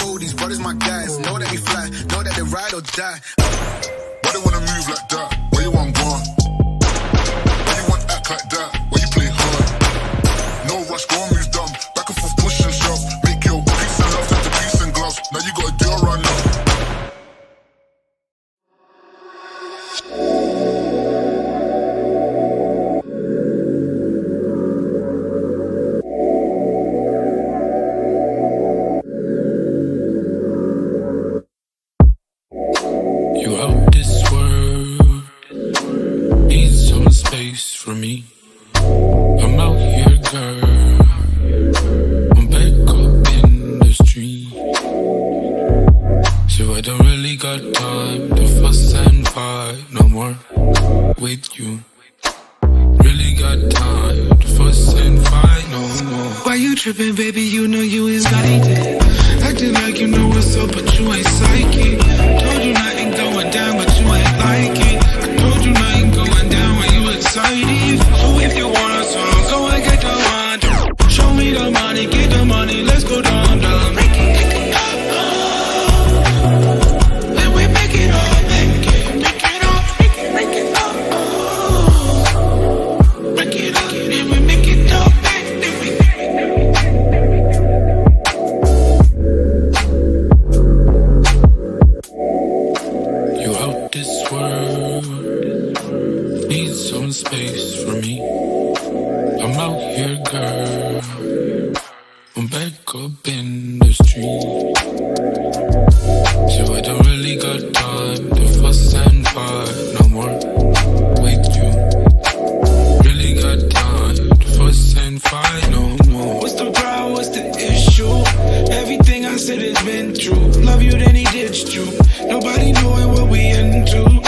know these brothers my guys. Know that we fly, know that they ride or die. Why they wanna move like that? Where you want gone? Why you want act like that? Why you play hard? No rush, go and move dumb. Back and forth, push and shove. Make your peace and love into peace and gloves. Now you got a deal right now. You out this world, need some space for me. I'm out here, girl, I'm back up in the street. So I don't really got time to fuss and fight no more with you. Really got time to fuss and fight no more. Why you tripping, baby? You know you ain't got it. Acting like you know what's up, but you ain't psychic. Told you nothing going down, but you ain't like it. I told you nothing going down when you excited. So if you want a song, go and get the one. Show me the money, get the money, let's go down, down. Make it up. Then we make it up, make it up, make it up. Make it up, then we make it up, You out this world, need some space for me. I'm out here, girl, I'm back up in the street. So I don't really got time to fuss and fight no more with you. Really got time to fuss and fight no more. What's the problem? What's the issue? Everything I said has been true. Love you, then he ditched you. Nobody knowing what we into.